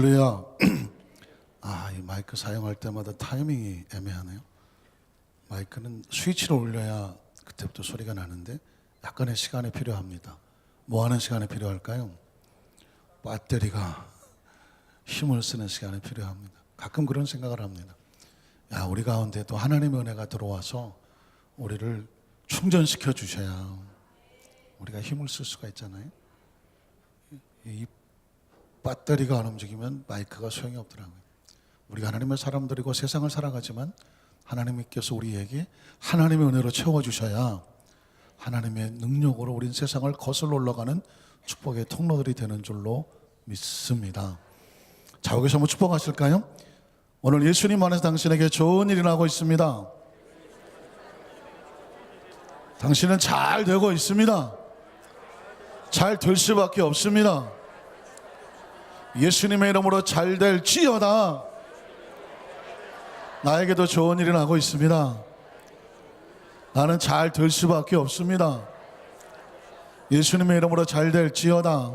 할렐루야. 이 마이크 사용할 때마다 타이밍이 애매하네요. 마이크는 스위치를 올려야 그때부터 소리가 나는데 약간의 시간이 필요합니다. 뭐 하는 시간이 필요할까요? 배터리가 힘을 쓰는 시간이 필요합니다. 가끔 그런 생각을 합니다. 우리 가운데 또 하나님의 은혜가 들어와서 우리를 충전시켜 주셔야 우리가 힘을 쓸 수가 있잖아요. 이 배터리가 안 움직이면 마이크가 소용이 없더라고요. 우리가 하나님의 사람들이고 세상을 살아가지만 하나님께서 우리에게 하나님의 은혜로 채워주셔야 하나님의 능력으로 우린 세상을 거슬러 올라가는 축복의 통로들이 되는 줄로 믿습니다. 자, 여기서 한번 축복하실까요? 오늘 예수님 안에서 당신에게 좋은 일이 나고 있습니다. 당신은 잘 되고 있습니다. 잘 될 수밖에 없습니다. 예수님의 이름으로 잘 될지어다. 나에게도 좋은 일이 나고 있습니다. 나는 잘 될 수밖에 없습니다. 예수님의 이름으로 잘 될지어다.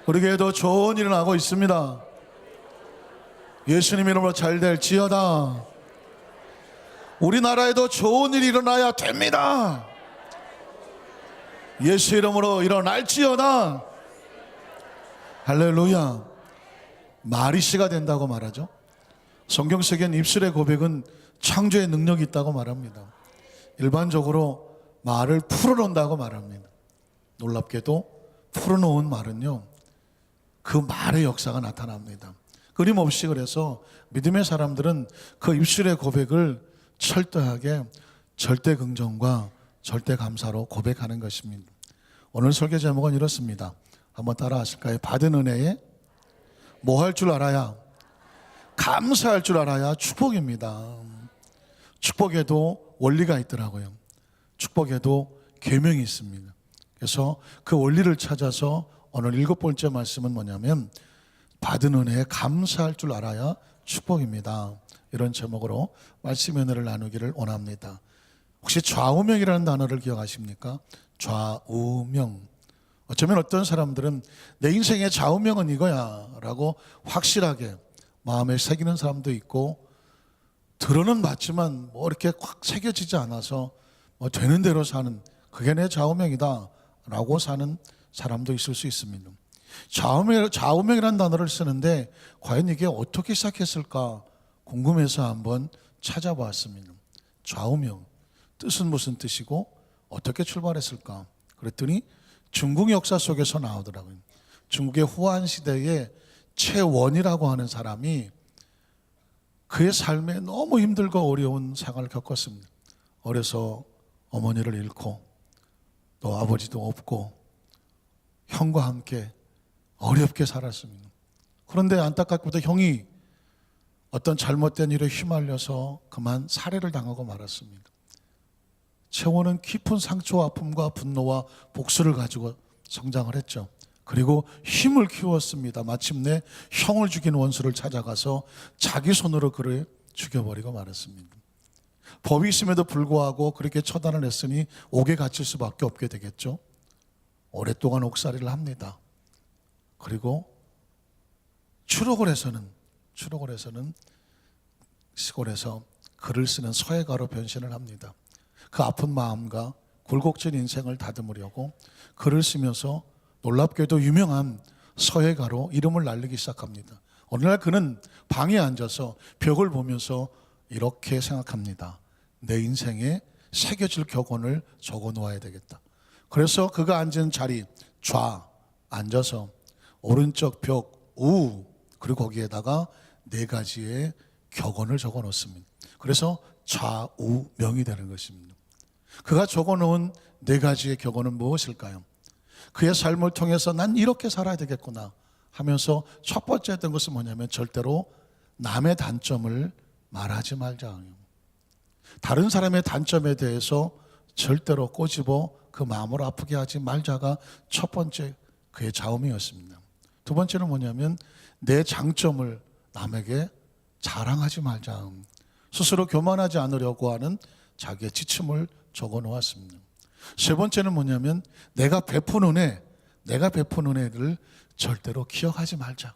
우리에게도 좋은 일이 나고 있습니다. 예수님의 이름으로 잘 될지어다. 우리나라에도 좋은 일이 일어나야 됩니다. 예수 이름으로 일어날지어다. 할렐루야. 마리씨가 된다고 말하죠. 성경 속엔 입술의 고백은 창조의 능력이 있다고 말합니다. 일반적으로 말을 풀어놓는다고 말합니다. 놀랍게도 풀어놓은 말은요, 그 말의 역사가 나타납니다. 끊임없이. 그래서 믿음의 사람들은 그 입술의 고백을 철저하게 절대 긍정과 절대 감사로 고백하는 것입니다. 오늘 설교 제목은 이렇습니다. 한번 따라 하실까요? 받은 은혜에 뭐 할 줄 알아야? 감사할 줄 알아야 축복입니다. 축복에도 원리가 있더라고요. 축복에도 계명이 있습니다. 그래서 그 원리를 찾아서 오늘 7번째 말씀은 뭐냐면 받은 은혜에 감사할 줄 알아야 축복입니다. 이런 제목으로 말씀의 은혜를 나누기를 원합니다. 혹시 좌우명이라는 단어를 기억하십니까? 좌우명. 어쩌면 어떤 사람들은 내 인생의 좌우명은 이거야 라고 확실하게 마음에 새기는 사람도 있고, 들어는 봤지만 뭐 이렇게 확 새겨지지 않아서 뭐 되는 대로 사는, 그게 내 좌우명이다 라고 사는 사람도 있을 수 있습니다. 좌우명이라는 단어를 쓰는데 과연 이게 어떻게 시작했을까 궁금해서 한번 찾아봤습니다. 좌우명, 뜻은 무슨 뜻이고 어떻게 출발했을까? 그랬더니 중국 역사 속에서 나오더라고요. 중국의 후한 시대에 최원이라고 하는 사람이 그의 삶에 너무 힘들고 어려운 생활을 겪었습니다. 어려서 어머니를 잃고 또 아버지도 없고 형과 함께 어렵게 살았습니다. 그런데 안타깝게도 형이 어떤 잘못된 일에 휘말려서 그만 살해를 당하고 말았습니다. 최원은 깊은 상처와 아픔과 분노와 복수를 가지고 성장을 했죠. 그리고 힘을 키웠습니다. 마침내 형을 죽인 원수를 찾아가서 자기 손으로 그를 죽여버리고 말았습니다. 법이 있음에도 불구하고 그렇게 처단을 했으니 옥에 갇힐 수밖에 없게 되겠죠. 오랫동안 옥살이를 합니다. 그리고 추록을 해서는 시골에서 글을 쓰는 서예가로 변신을 합니다. 그 아픈 마음과 굴곡진 인생을 다듬으려고 글을 쓰면서 놀랍게도 유명한 서예가로 이름을 날리기 시작합니다. 어느 날 그는 방에 앉아서 벽을 보면서 이렇게 생각합니다. 내 인생에 새겨질 격언을 적어 놓아야 되겠다. 그래서 그가 앉은 자리 좌 앉아서 오른쪽 벽 우, 그리고 거기에다가 4가지의 격언을 적어 놓습니다. 그래서 좌우명이 되는 것입니다. 그가 적어 놓은 4가지의 격언은 무엇일까요? 그의 삶을 통해서 난 이렇게 살아야 되겠구나 하면서 첫 번째 했던 것은 뭐냐면 절대로 남의 단점을 말하지 말자. 다른 사람의 단점에 대해서 절대로 꼬집어 그 마음을 아프게 하지 말자가 첫 번째 그의 좌우명이었습니다. 두 번째는 뭐냐면 내 장점을 남에게 자랑하지 말자. 스스로 교만하지 않으려고 하는 자기의 지침을 적어 놓았습니다. 세 번째는 뭐냐면 내가 베푼 은혜를 절대로 기억하지 말자.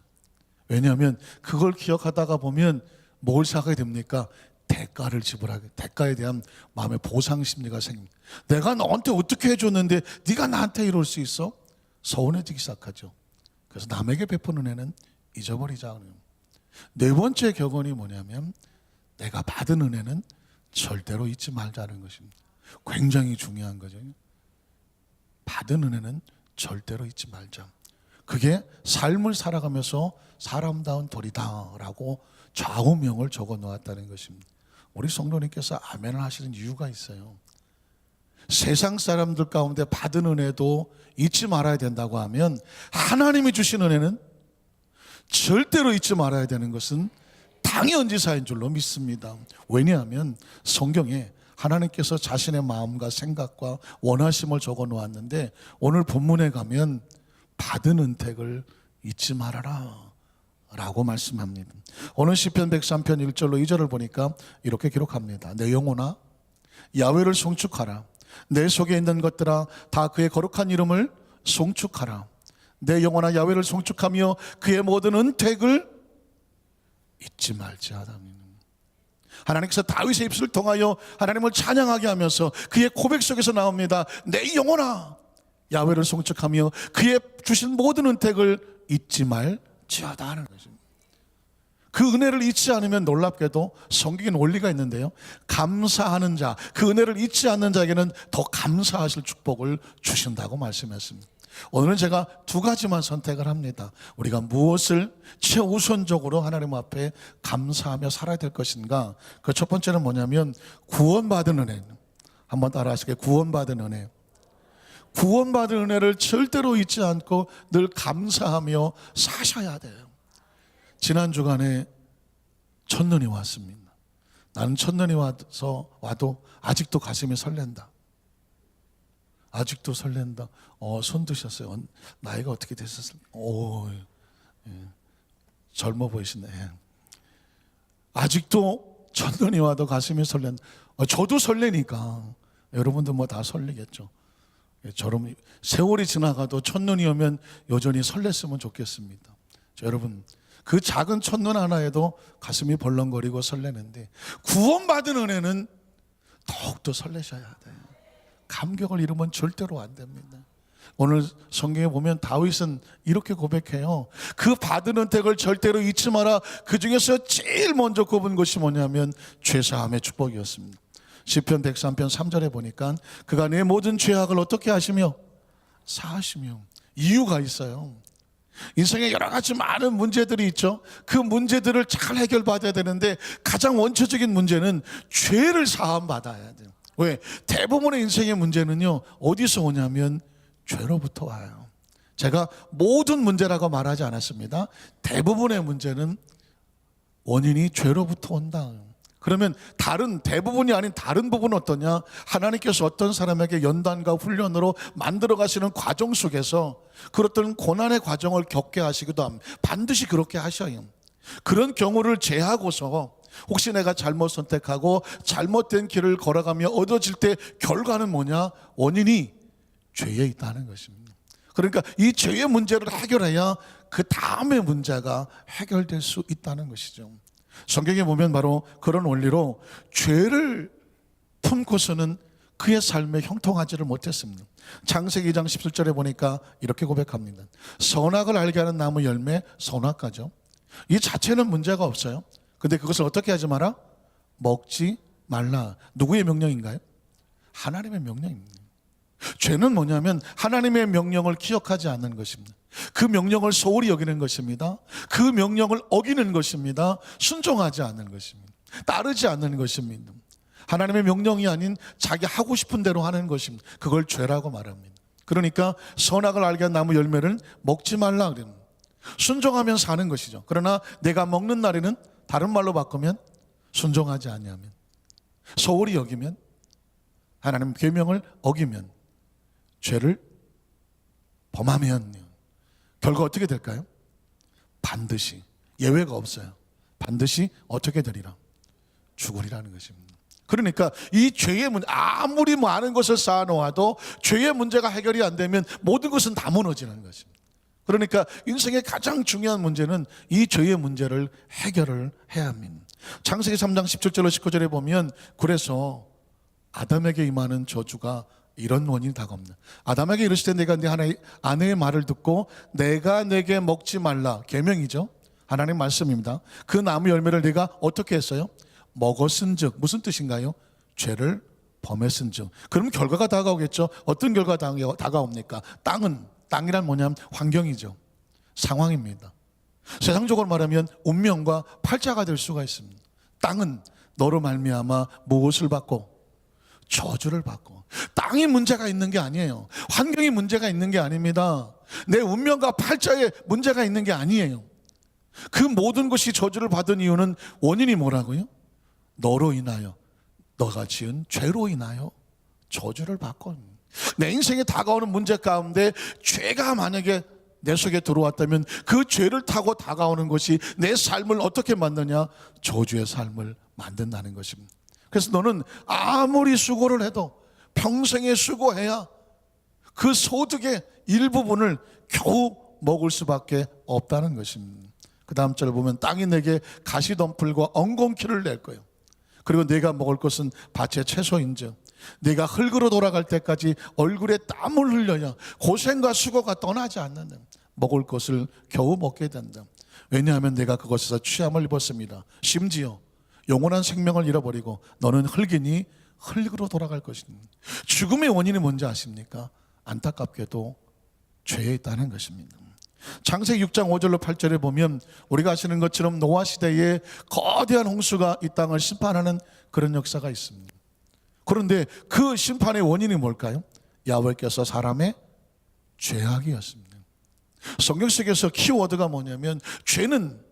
왜냐하면 그걸 기억하다가 보면 뭘 생각하게 됩니까? 대가를 지불하게, 대가에 대한 마음의 보상 심리가 생깁니다. 내가 너한테 어떻게 해줬는데 네가 나한테 이럴 수 있어? 서운해지기 시작하죠. 그래서 남에게 베푸는 은혜는 잊어버리자. 네 번째 격언이 뭐냐면 내가 받은 은혜는 절대로 잊지 말자는 것입니다. 굉장히 중요한 거죠. 받은 은혜는 절대로 잊지 말자. 그게 삶을 살아가면서 사람다운 도리다라고 좌우명을 적어 놓았다는 것입니다. 우리 성도님께서 아멘을 하시는 이유가 있어요. 세상 사람들 가운데 받은 은혜도 잊지 말아야 된다고 하면 하나님이 주신 은혜는 절대로 잊지 말아야 되는 것은 당연지사인 줄로 믿습니다. 왜냐하면 성경에 하나님께서 자신의 마음과 생각과 원하심을 적어 놓았는데 오늘 본문에 가면 받은 은택을 잊지 말아라 라고 말씀합니다. 오늘 시편 103편 1절로 2절을 보니까 이렇게 기록합니다. 내 영혼아 야훼를 송축하라. 내 속에 있는 것들아 다 그의 거룩한 이름을 송축하라. 내 영혼아 야훼를 송축하며 그의 모든 은택을 잊지 말지어다. 하나님께서 다윗의 입술을 통하여 하나님을 찬양하게 하면서 그의 고백 속에서 나옵니다. 내 영혼아 야훼를 송축하며 그의 주신 모든 은택을 잊지 말지어다 하는 것입니다. 그 은혜를 잊지 않으면 놀랍게도 성경에 원리가 있는데요, 감사하는 자, 그 은혜를 잊지 않는 자에게는 더 감사하실 축복을 주신다고 말씀했습니다. 오늘은 제가 두 가지만 선택을 합니다. 우리가 무엇을 최우선적으로 하나님 앞에 감사하며 살아야 될 것인가. 그 첫 번째는 뭐냐면 구원받은 은혜. 한번 따라 하시게. 구원받은 은혜. 구원받은 은혜를 절대로 잊지 않고 늘 감사하며 사셔야 돼요. 지난 주간에 첫눈이 왔습니다. 나는 첫눈이 와도 아직도 가슴이 설렌다. 아직도 설렌다. 손 드셨어요. 나이가 어떻게 되셨을까? 예. 젊어 보이시네. 아직도 첫눈이 와도 가슴이 설렌다. 저도 설레니까 여러분도 뭐 다 설레겠죠. 저럼 세월이 지나가도 첫눈이 오면 여전히 설렜으면 좋겠습니다. 여러분, 그 작은 첫눈 하나에도 가슴이 벌렁거리고 설레는데 구원받은 은혜는 더욱더 설레셔야 돼요. 감격을 잃으면 절대로 안 됩니다. 오늘 성경에 보면 다윗은 이렇게 고백해요. 그 받은 은택을 절대로 잊지 마라. 그 중에서 제일 먼저 꼽은 것이 뭐냐면 죄사함의 축복이었습니다. 시편 103편 3절에 보니까 그가 내 모든 죄악을 어떻게 하시며 사하시며. 이유가 있어요. 인생에 여러 가지 많은 문제들이 있죠. 그 문제들을 잘 해결받아야 되는데 가장 원초적인 문제는 죄를 사함 받아야 돼요. 왜? 대부분의 인생의 문제는요 어디서 오냐면 죄로부터 와요. 제가 모든 문제라고 말하지 않았습니다. 대부분의 문제는 원인이 죄로부터 온다. 그러면 대부분이 아닌 다른 부분은 어떠냐? 하나님께서 어떤 사람에게 연단과 훈련으로 만들어 가시는 과정 속에서 그렇던 고난의 과정을 겪게 하시기도 합니다. 반드시 그렇게 하셔요. 그런 경우를 제하고서 혹시 내가 잘못 선택하고 잘못된 길을 걸어가며 얻어질 때 결과는 뭐냐? 원인이 죄에 있다는 것입니다. 그러니까 이 죄의 문제를 해결해야 그 다음의 문제가 해결될 수 있다는 것이죠. 성경에 보면 바로 그런 원리로 죄를 품고서는 그의 삶에 형통하지를 못했습니다. 창세기 2장 17절에 보니까 이렇게 고백합니다. 선악을 알게 하는 나무 열매 선악과죠. 이 자체는 문제가 없어요. 근데 그것을 어떻게 하지 마라? 먹지 말라. 누구의 명령인가요? 하나님의 명령입니다. 죄는 뭐냐면 하나님의 명령을 기억하지 않는 것입니다. 그 명령을 소홀히 여기는 것입니다. 그 명령을 어기는 것입니다. 순종하지 않는 것입니다. 따르지 않는 것입니다. 하나님의 명령이 아닌 자기 하고 싶은 대로 하는 것입니다. 그걸 죄라고 말합니다. 그러니까 선악을 알게 한 나무 열매를 먹지 말라 그래요. 순종하면 사는 것이죠. 그러나 내가 먹는 날에는 다른 말로 바꾸면 순종하지 아니하면, 소홀히 여기면, 하나님 계명을 어기면, 죄를 범하면 결과 어떻게 될까요? 반드시, 예외가 없어요. 반드시 어떻게 되리라? 죽으리라는 것입니다. 그러니까 이 죄의 문제, 아무리 많은 것을 쌓아놓아도 죄의 문제가 해결이 안 되면 모든 것은 다 무너지는 것입니다. 그러니까 인생의 가장 중요한 문제는 이 죄의 문제를 해결을 해야 합니다. 창세기 3장 17절로 19절에 보면 그래서 아담에게 임하는 저주가 이런 원인이 다가옵니다. 아담에게 이르시되 내가 네 아내의 말을 듣고 내가 내게 먹지 말라, 계명이죠. 하나님 말씀입니다. 그 나무 열매를 네가 어떻게 했어요? 먹었은즉. 무슨 뜻인가요? 죄를 범했은즉. 그럼 결과가 다가오겠죠. 어떤 결과가 다가옵니까? 땅이란 뭐냐면 환경이죠. 상황입니다. 세상적으로 말하면 운명과 팔자가 될 수가 있습니다. 땅은 너로 말미암아 무엇을 받고? 저주를 받고. 땅이 문제가 있는 게 아니에요. 환경이 문제가 있는 게 아닙니다. 내 운명과 팔자에 문제가 있는 게 아니에요. 그 모든 것이 저주를 받은 이유는 원인이 뭐라고요? 너로 인하여, 너가 지은 죄로 인하여 저주를 받고. 내 인생에 다가오는 문제 가운데 죄가 만약에 내 속에 들어왔다면 그 죄를 타고 다가오는 것이 내 삶을 어떻게 만드냐? 저주의 삶을 만든다는 것입니다. 그래서 너는 아무리 수고를 해도 평생에 수고해야 그 소득의 일부분을 겨우 먹을 수밖에 없다는 것입니다. 그 다음 절을 보면 땅이 내게 가시덤불과 엉겅퀴를 낼 거예요. 그리고 내가 먹을 것은 밭의 채소인즉 네가 흙으로 돌아갈 때까지 얼굴에 땀을 흘려야 고생과 수고가 떠나지 않는다. 먹을 것을 겨우 먹게 된다. 왜냐하면 내가 그것에서 취함을 입었습니다. 심지어 영원한 생명을 잃어버리고 너는 흙이니 흙으로 돌아갈 것입니다. 죽음의 원인이 뭔지 아십니까? 안타깝게도 죄에 있다는 것입니다. 창세기 6장 5절로 8절에 보면 우리가 아시는 것처럼 노아 시대에 거대한 홍수가 이 땅을 심판하는 그런 역사가 있습니다. 그런데 그 심판의 원인이 뭘까요? 야훼께서 사람의 죄악이었습니다. 성경 속에서 키워드가 뭐냐면 죄는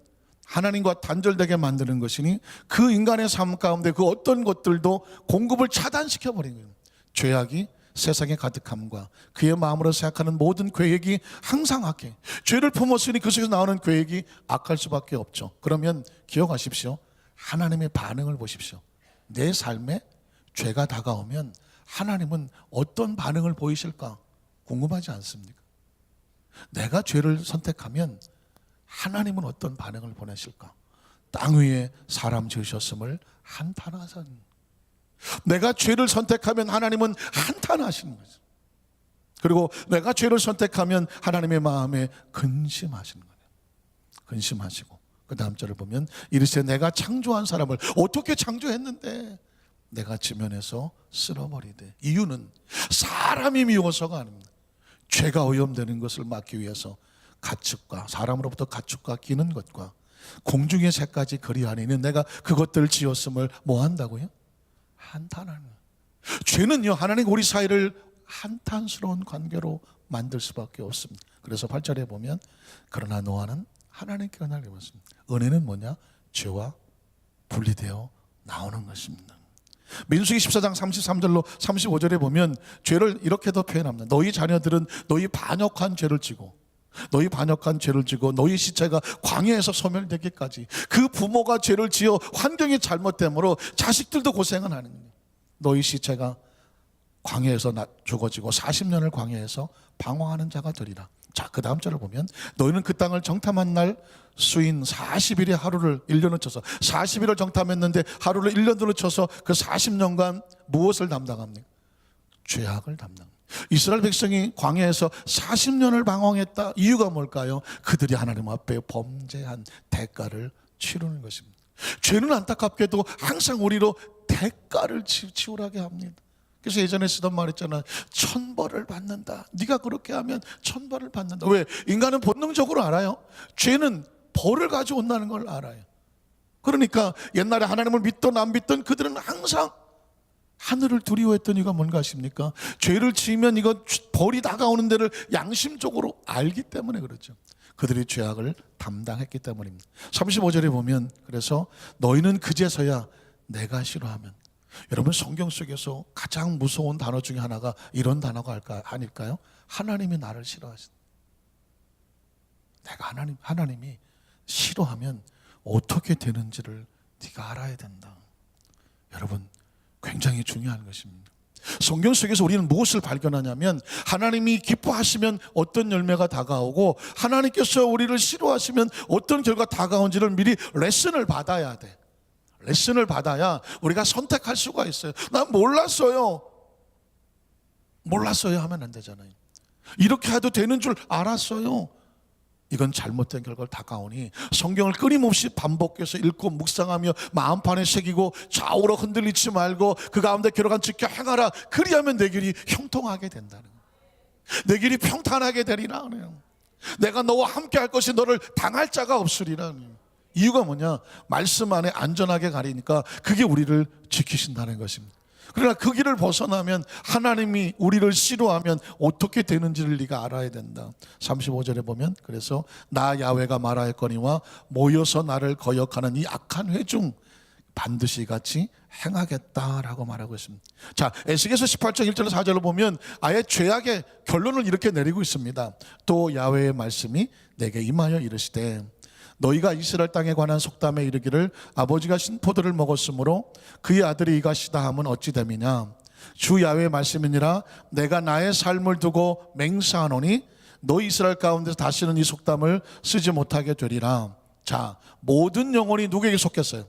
하나님과 단절되게 만드는 것이니 그 인간의 삶 가운데 그 어떤 것들도 공급을 차단시켜 버린 거예요. 죄악이 세상에 가득함과 그의 마음으로 생각하는 모든 계획이 항상 악해. 죄를 품었으니 그 속에서 나오는 계획이 악할 수밖에 없죠. 그러면 기억하십시오. 하나님의 반응을 보십시오. 내 삶에 죄가 다가오면 하나님은 어떤 반응을 보이실까 궁금하지 않습니까? 내가 죄를 선택하면 하나님은 어떤 반응을 보내실까? 땅 위에 사람 지으셨음을 한탄하선. 내가 죄를 선택하면 하나님은 한탄하시는 거죠. 그리고 내가 죄를 선택하면 하나님의 마음에 근심하시는 거예요. 근심하시고 그 다음 절을 보면 이르시되 내가 창조한 사람을 어떻게 창조했는데 내가 지면에서 쓸어버리되. 이유는 사람이 미워서가 아닙니다. 죄가 오염되는 것을 막기 위해서 가축과 사람으로부터 가축과 끼는 것과 공중의 새까지 그리하니는 내가 그것들을 지었음을 뭐 한다고요? 한탄하는. 죄는요 하나님 우리 사이를 한탄스러운 관계로 만들 수밖에 없습니다. 그래서 8절에 보면 그러나 노아는 하나님께 은혜를 입었습니다. 은혜는 뭐냐? 죄와 분리되어 나오는 것입니다. 민수기 14장 33절로 35절에 보면 죄를 이렇게도 표현합니다. 너희 자녀들은 너희 반역한 죄를 지고 너희 시체가 광야에서 소멸되기까지. 그 부모가 죄를 지어 환경이 잘못되므로 자식들도 고생을 하는 거예요. 너희 시체가 광야에서 죽어지고 40년을 광야에서 방황하는 자가 되리라. 자, 그 다음 절을 보면 너희는 그 땅을 정탐한 날 수인 40일의 하루를 1년을 쳐서 40일을 정탐했는데 하루를 1년으로 쳐서 그 40년간 무엇을 담당합니까? 죄악을 담당합니다. 이스라엘 백성이 광야에서 40년을 방황했다. 이유가 뭘까요? 그들이 하나님 앞에 범죄한 대가를 치르는 것입니다. 죄는 안타깝게도 항상 우리로 대가를 치우라게 합니다. 그래서 예전에 쓰던 말 있잖아. 천벌을 받는다. 네가 그렇게 하면 천벌을 받는다. 왜? 인간은 본능적으로 알아요. 죄는 벌을 가져온다는 걸 알아요. 그러니까 옛날에 하나님을 믿던 안 믿던 그들은 항상 하늘을 두려워했던 이유가 뭔가 아십니까? 죄를 지으면 이거 벌이 다가오는 데를 양심적으로 알기 때문에 그렇죠. 그들이 죄악을 담당했기 때문입니다. 35절에 보면 그래서 너희는 그제서야 내가 싫어하면. 여러분 성경 속에서 가장 무서운 단어 중에 하나가 이런 단어가 아닐까요? 하나님이 나를 싫어하신다. 내가 하나님이 싫어하면 어떻게 되는지를 네가 알아야 된다. 여러분 굉장히 중요한 것입니다. 성경 속에서 우리는 무엇을 발견하냐면 하나님이 기뻐하시면 어떤 열매가 다가오고 하나님께서 우리를 싫어하시면 어떤 결과가 다가온지를 미리 레슨을 받아야 돼. 레슨을 받아야 우리가 선택할 수가 있어요. 난 몰랐어요 하면 안 되잖아요. 이렇게 해도 되는 줄 알았어요. 이건 잘못된 결과를 다가오니 성경을 끊임없이 반복해서 읽고 묵상하며 마음판에 새기고 좌우로 흔들리지 말고 그 가운데 결혼한 지켜 행하라. 그리하면 내 길이 형통하게 된다는 거예요. 내 길이 평탄하게 되리라 그래요. 내가 너와 함께 할 것이 너를 당할 자가 없으리라. 이유가 뭐냐? 말씀 안에 안전하게 가리니까 그게 우리를 지키신다는 것입니다. 그러나 그 길을 벗어나면 하나님이 우리를 싫어하면 어떻게 되는지를 네가 알아야 된다. 35절에 보면 그래서 나 야훼가 말하였거니와 모여서 나를 거역하는 이 악한 회중 반드시 같이 행하겠다라고 말하고 있습니다. 자, 에스겔서 18장 1절로 4절로 보면 아예 죄악의 결론을 이렇게 내리고 있습니다. 또 야훼의 말씀이 내게 임하여 이르시되 너희가 이스라엘 땅에 관한 속담에 이르기를 아버지가 신포도를 먹었으므로 그의 아들이 이가시다 하면 어찌 됨이냐. 주 야훼의 말씀이니라. 내가 나의 삶을 두고 맹세하노니 너희 이스라엘 가운데서 다시는 이 속담을 쓰지 못하게 되리라. 자, 모든 영혼이 누구에게 속했어요?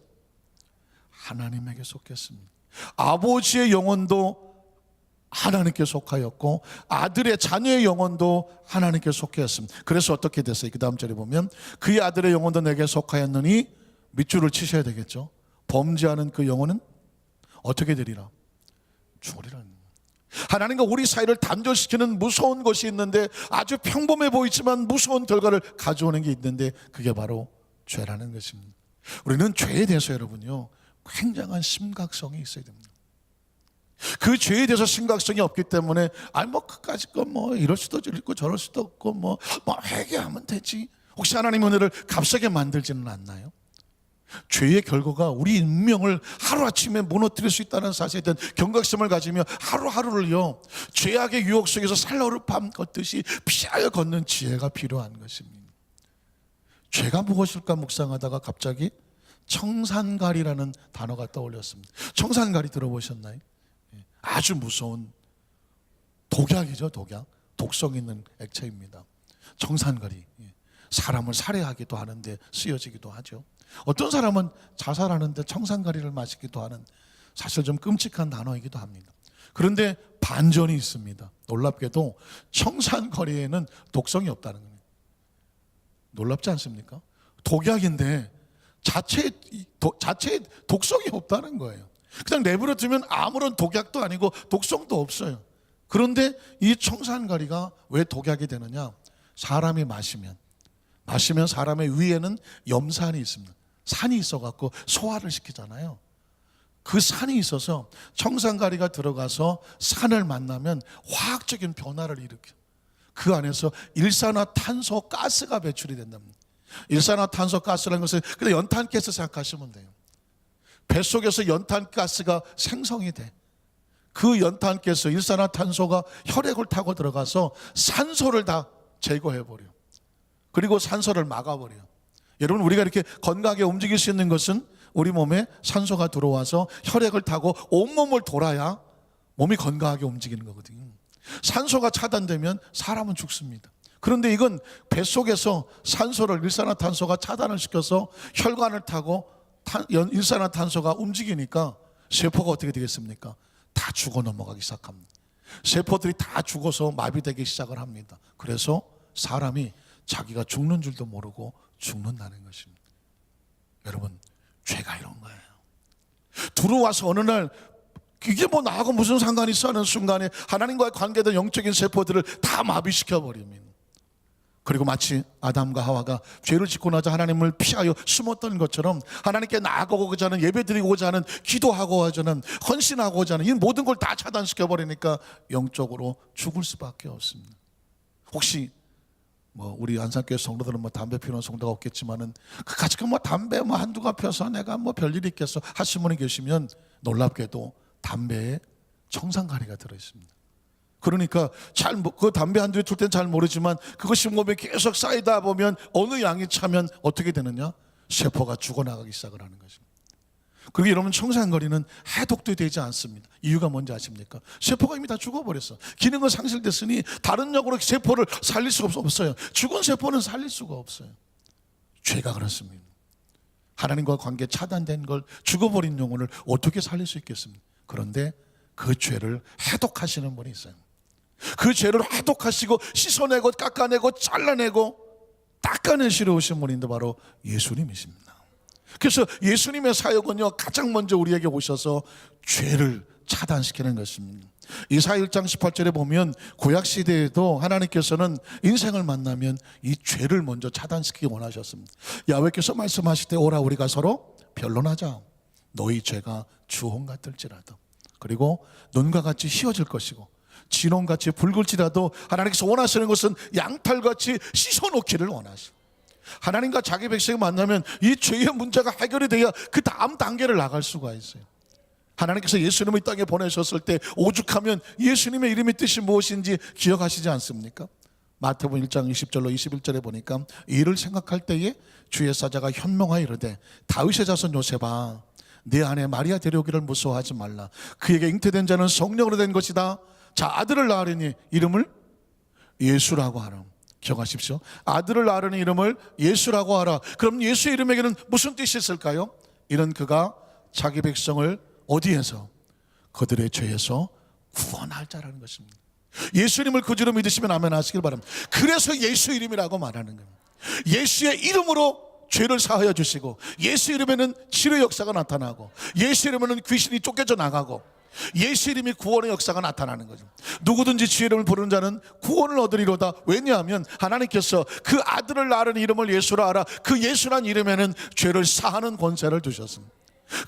하나님에게 속했습니다. 아버지의 영혼도 하나님께 속하였고 아들의 자녀의 영혼도 하나님께 속하였습니다. 그래서 어떻게 됐어요? 그 다음 절에 보면 그의 아들의 영혼도 내게 속하였느니 밑줄을 치셔야 되겠죠. 범죄하는 그 영혼은 어떻게 되리라? 죽으리라. 하나님과 우리 사이를 단절시키는 무서운 것이 있는데 아주 평범해 보이지만 무서운 결과를 가져오는 게 있는데 그게 바로 죄라는 것입니다. 우리는 죄에 대해서 여러분요 굉장한 심각성이 있어야 됩니다. 그 죄에 대해서 심각성이 없기 때문에 뭐 그까짓 거 뭐 이럴 수도 있고 저럴 수도 없고 뭐 회개하면 되지. 혹시 하나님 은혜를 값싸게 만들지는 않나요? 죄의 결과가 우리 운명을 하루아침에 무너뜨릴 수 있다는 사실에 대한 경각심을 가지며 하루하루를요 죄악의 유혹 속에서 살로를 밤 걷듯이 피하여 걷는 지혜가 필요한 것입니다. 죄가 무엇일까 묵상하다가 갑자기 청산가리라는 단어가 떠올렸습니다. 청산가리 들어보셨나요? 아주 무서운 독약이죠. 독성 있는 액체입니다. 청산가리, 사람을 살해하기도 하는데 쓰여지기도 하죠. 어떤 사람은 자살하는데 청산가리를 마시기도 하는 사실 좀 끔찍한 단어이기도 합니다. 그런데 반전이 있습니다. 놀랍게도 청산가리에는 독성이 없다는 겁니다. 놀랍지 않습니까? 독약인데 자체에 독성이 없다는 거예요. 그냥 내버려 두면 아무런 독약도 아니고 독성도 없어요. 그런데 이 청산가리가 왜 독약이 되느냐? 사람이 마시면 사람의 위에는 염산이 있습니다. 산이 있어갖고 소화를 시키잖아요. 그 산이 있어서 청산가리가 들어가서 산을 만나면 화학적인 변화를 일으켜 그 안에서 일산화탄소 가스가 배출이 된답니다. 일산화탄소 가스라는 것은 그냥 연탄가스 생각하시면 돼요. 뱃속에서 연탄가스가 생성이 돼. 그 연탄가스, 일산화탄소가 혈액을 타고 들어가서 산소를 다 제거해버려. 그리고 산소를 막아버려. 여러분, 우리가 이렇게 건강하게 움직일 수 있는 것은 우리 몸에 산소가 들어와서 혈액을 타고 온몸을 돌아야 몸이 건강하게 움직이는 거거든요. 산소가 차단되면 사람은 죽습니다. 그런데 이건 뱃속에서 산소를 일산화탄소가 차단을 시켜서 혈관을 타고 일산화탄소가 움직이니까 세포가 어떻게 되겠습니까? 다 죽어 넘어가기 시작합니다. 세포들이 다 죽어서 마비되기 시작을 합니다. 그래서 사람이 자기가 죽는 줄도 모르고 죽는다는 것입니다. 여러분, 죄가 이런 거예요. 들어와서 어느 날 이게 뭐 나하고 무슨 상관이 있어 하는 순간에 하나님과의 관계된 영적인 세포들을 다 마비시켜버립니다. 그리고 마치 아담과 하와가 죄를 짓고 나자 하나님을 피하여 숨었던 것처럼 하나님께 나아가고자 하는, 예배드리고자 하는, 기도하고자 하는, 헌신하고자 하는 이 모든 걸 다 차단시켜버리니까 영적으로 죽을 수밖에 없습니다. 혹시 우리 안산교회 성도들은 담배 피우는 성도가 없겠지만은 같이 담배 한두가 펴서 내가 별일이 있겠어 하시는 분이 계시면 놀랍게도 담배에 청산가리가 들어있습니다. 그러니까 그 담배 한두 개 틀 때는 잘 모르지만 그것이 몸에 계속 쌓이다 보면 어느 양이 차면 어떻게 되느냐? 세포가 죽어나가기 시작을 하는 것입니다. 그리고 여러분 청산거리는 해독도 되지 않습니다. 이유가 뭔지 아십니까? 세포가 이미 다 죽어버렸어. 기능은 상실됐으니 다른 약으로 세포를 살릴 수가 없어요. 죽은 세포는 살릴 수가 없어요. 죄가 그렇습니다. 하나님과 관계 차단된 걸, 죽어버린 영혼을 어떻게 살릴 수 있겠습니까? 그런데 그 죄를 해독하시는 분이 있어요. 그 죄를 해독하시고 씻어내고 깎아내고 잘라내고 닦아내시러 오신 분인데 바로 예수님이십니다. 그래서 예수님의 사역은요, 가장 먼저 우리에게 오셔서 죄를 차단시키는 것입니다. 이사야 1장 18절에 보면 구약시대에도 하나님께서는 인생을 만나면 이 죄를 먼저 차단시키기 원하셨습니다. 야훼께서 말씀하실 때 오라 우리가 서로 변론하자. 너희 죄가 주홍 같을지라도, 그리고 눈과 같이 희어질 것이고 진홍같이 붉을지라도 하나님께서 원하시는 것은 양털같이 씻어놓기를 원하시고, 하나님과 자기 백성이 만나면 이 죄의 문제가 해결이 돼야 그 다음 단계를 나갈 수가 있어요. 하나님께서 예수님을 이 땅에 보내셨을 때 오죽하면 예수님의 이름의 뜻이 무엇인지 기억하시지 않습니까? 마태복음 1장 20절로 21절에 보니까 이를 생각할 때에 주의 사자가 현명하여 이르되 다윗의 자손 요셉아 내 아내 마리아 데려오기를 무서워하지 말라. 그에게 잉태된 자는 성령으로 된 것이다. 자, 아들을 낳으려니 이름을 예수라고 하라. 기억하십시오. 아들을 낳으려니 이름을 예수라고 하라. 그럼 예수의 이름에게는 무슨 뜻이 있을까요? 이는 그가 자기 백성을 어디에서? 그들의 죄에서 구원할 자라는 것입니다. 예수님을 그주로 믿으시면 아멘 하시길 바랍니다. 그래서 예수 이름이라고 말하는 겁니다. 예수의 이름으로 죄를 사하여 주시고, 예수 이름에는 치료 역사가 나타나고, 예수 이름에는 귀신이 쫓겨져 나가고, 예수 이름이 구원의 역사가 나타나는 거죠. 누구든지 주의 이름을 부르는 자는 구원을 얻으리로다. 왜냐하면 하나님께서 그 아들을 낳으는 이름을 예수라 하라. 그 예수란 이름에는 죄를 사하는 권세를 두셨습니다.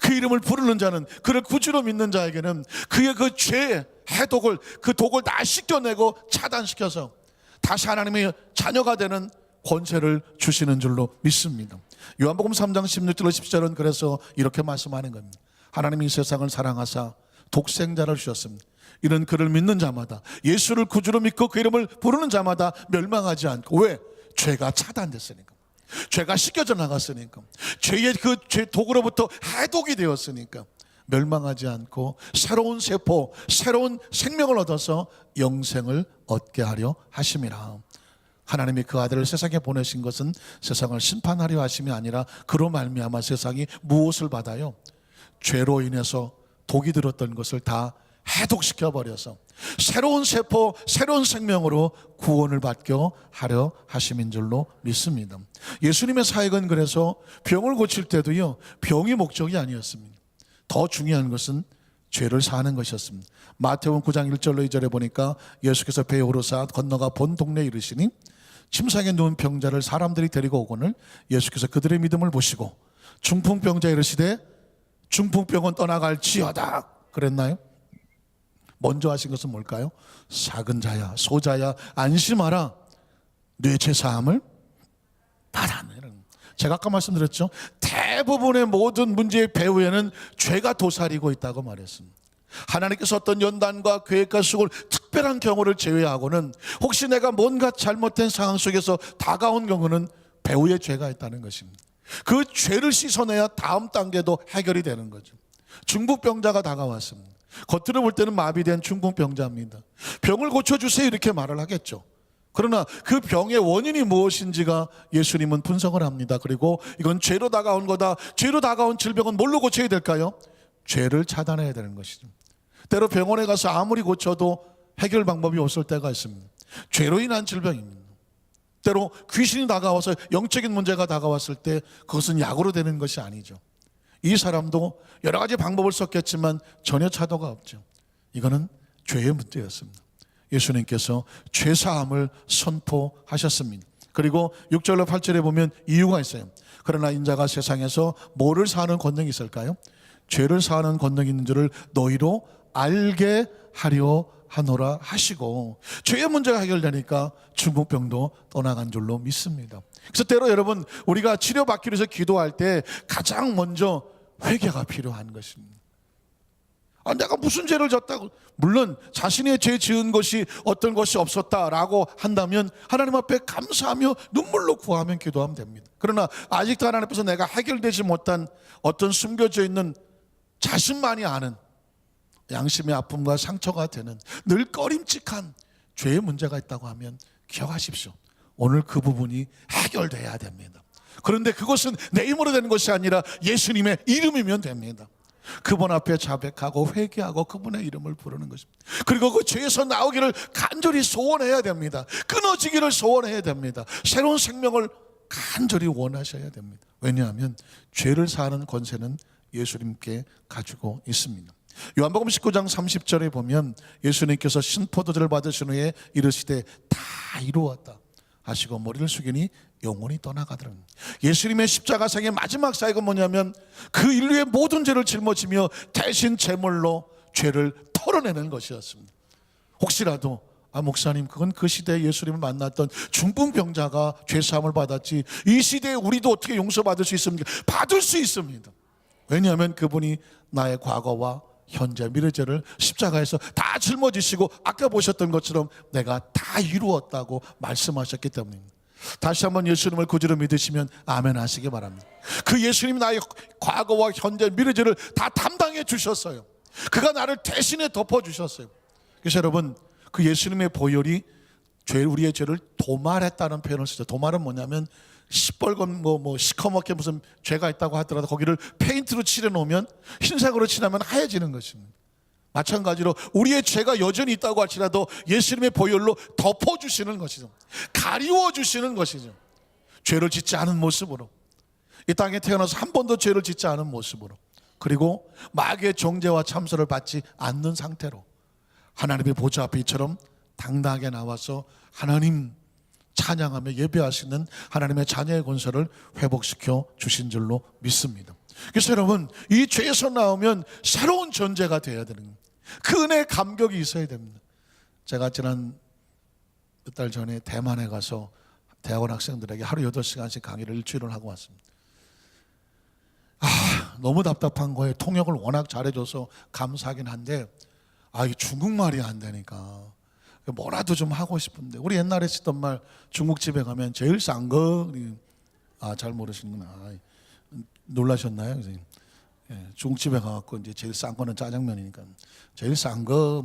그 이름을 부르는 자는, 그를 구주로 믿는 자에게는 그의 그 죄의 해독을, 그 독을 다 씻겨내고 차단시켜서 다시 하나님의 자녀가 되는 권세를 주시는 줄로 믿습니다. 요한복음 3장 16절로 17절은 그래서 이렇게 말씀하는 겁니다. 하나님이 세상을 사랑하사 독생자를 주셨습니다. 이는 그를 믿는 자마다, 예수를 구주로 믿고 그 이름을 부르는 자마다 멸망하지 않고. 왜? 죄가 차단됐으니까, 죄가 씻겨져 나갔으니까, 죄의 그 죄 독으로부터 해독이 되었으니까 멸망하지 않고 새로운 세포, 새로운 생명을 얻어서 영생을 얻게 하려 하심이라. 하나님이 그 아들을 세상에 보내신 것은 세상을 심판하려 하심이 아니라 그로 말미암아 세상이 무엇을 받아요? 죄로 인해서 독이 들었던 것을 다 해독시켜 버려서 새로운 세포, 새로운 생명으로 구원을 받게 하려 하심인 줄로 믿습니다. 예수님의 사역은 그래서 병을 고칠 때도요, 병이 목적이 아니었습니다. 더 중요한 것은 죄를 사하는 것이었습니다. 마태복음 9장 1절로 2절에 보니까 예수께서 배에 오르사 건너가 본 동네에 이르시니 침상에 누운 병자를 사람들이 데리고 오거늘 예수께서 그들의 믿음을 보시고 중풍병자에 이르시되 중풍병은 떠나갈지어다 그랬나요? 먼저 하신 것은 뭘까요? 작은 자야, 소자야, 안심하라, 뇌 죄사함을 받아내. 제가 아까 말씀드렸죠. 대부분의 모든 문제의 배후에는 죄가 도사리고 있다고 말했습니다. 하나님께서 어떤 연단과 계획과 수고를, 특별한 경우를 제외하고는 혹시 내가 뭔가 잘못된 상황 속에서 다가온 경우는 배후에 죄가 있다는 것입니다. 그 죄를 씻어내야 다음 단계도 해결이 되는 거죠. 중풍병자가 다가왔습니다. 겉으로 볼 때는 마비된 중풍병자입니다. 병을 고쳐주세요 이렇게 말을 하겠죠. 그러나 그 병의 원인이 무엇인지가 예수님은 분석을 합니다. 그리고 이건 죄로 다가온 거다. 죄로 다가온 질병은 뭘로 고쳐야 될까요? 죄를 차단해야 되는 것이죠. 때로 병원에 가서 아무리 고쳐도 해결 방법이 없을 때가 있습니다. 죄로 인한 질병입니다. 때로 귀신이 다가와서 영적인 문제가 다가왔을 때 그것은 약으로 되는 것이 아니죠. 이 사람도 여러 가지 방법을 썼겠지만 전혀 차도가 없죠. 이거는 죄의 문제였습니다. 예수님께서 죄사함을 선포하셨습니다. 그리고 6절로 8절에 보면 이유가 있어요. 그러나 인자가 세상에서 뭐를 사하는 권능이 있을까요? 죄를 사하는 권능이 있는 줄을 너희로 알게 하려 하노라 하시고, 죄의 문제가 해결되니까 중풍병도 떠나간 줄로 믿습니다. 그래서 때로 여러분, 우리가 치료받기 위해서 기도할 때 가장 먼저 회개가 필요한 것입니다. 내가 무슨 죄를 졌다고, 물론 자신의 죄 지은 것이 어떤 것이 없었다라고 한다면 하나님 앞에 감사하며 눈물로 구하면 기도하면 됩니다. 그러나 아직도 하나님 앞에서 내가 해결되지 못한 어떤 숨겨져 있는 자신만이 아는 양심의 아픔과 상처가 되는 늘 꺼림칙한 죄의 문제가 있다고 하면 기억하십시오. 오늘 그 부분이 해결돼야 됩니다. 그런데 그것은 내 힘으로 되는 것이 아니라 예수님의 이름이면 됩니다. 그분 앞에 자백하고 회개하고 그분의 이름을 부르는 것입니다. 그리고 그 죄에서 나오기를 간절히 소원해야 됩니다. 끊어지기를 소원해야 됩니다. 새로운 생명을 간절히 원하셔야 됩니다. 왜냐하면 죄를 사하는 권세는 예수님께 가지고 있습니다. 요한복음 19장 30절에 보면 예수님께서 신포도주를 받으신 후에 이르시되 다 이루었다 하시고 머리를 숙이니 영혼이 떠나가더랍니다. 예수님의 십자가상의 마지막 사역은 뭐냐면 그 인류의 모든 죄를 짊어지며 대신 제물로 죄를 털어내는 것이었습니다. 혹시라도 목사님 그건 그 시대에 예수님을 만났던 중풍병자가 죄사함을 받았지 이 시대에 우리도 어떻게 용서받을 수 있습니까? 받을 수 있습니다. 왜냐하면 그분이 나의 과거와 현재 미래 죄를 십자가에서 다 짊어지시고 아까 보셨던 것처럼 내가 다 이루었다고 말씀하셨기 때문입니다. 다시 한번 예수님을 구주로 믿으시면 아멘 하시기 바랍니다. 그 예수님이 나의 과거와 현재 미래 죄를 다 담당해 주셨어요. 그가 나를 대신에 덮어주셨어요. 그래서 여러분 그 예수님의 보혈이 우리의 죄를 도말했다는 표현을 쓰죠. 도말은 뭐냐면 시뻘건 시커멓게 무슨 죄가 있다고 하더라도 거기를 페인트로 칠해놓으면 흰색으로 칠하면 하얘지는 것입니다. 마찬가지로 우리의 죄가 여전히 있다고 할지라도 예수님의 보혈로 덮어주시는 것이죠. 가리워주시는 것이죠. 죄를 짓지 않은 모습으로 이 땅에 태어나서 한 번도 죄를 짓지 않은 모습으로 그리고 마귀의 정죄와 참소를 받지 않는 상태로 하나님의 보좌 앞에 이처럼 당당하게 나와서 하나님 찬양하며 예배하시는 하나님의 자녀의 권세를 회복시켜 주신 줄로 믿습니다. 그래서 여러분 이 죄에서 나오면 새로운 존재가 되어야 되는 겁니다. 그 은혜의 감격이 있어야 됩니다. 제가 지난 몇 달 전에 대만에 가서 대학원 학생들에게 하루 8시간씩 강의를 일주일을 하고 왔습니다. 너무 답답한 거예요. 통역을 워낙 잘해줘서 감사하긴 한데 이 중국말이 안 되니까 뭐라도 좀 하고 싶은데 우리 옛날에 쓰던 말 중국집에 가면 제일 싼 거 잘 모르시는구나. 놀라셨나요? 선생님? 중국집에 가갖고 이제 제일 싼 거는 짜장면이니까 제일 싼 거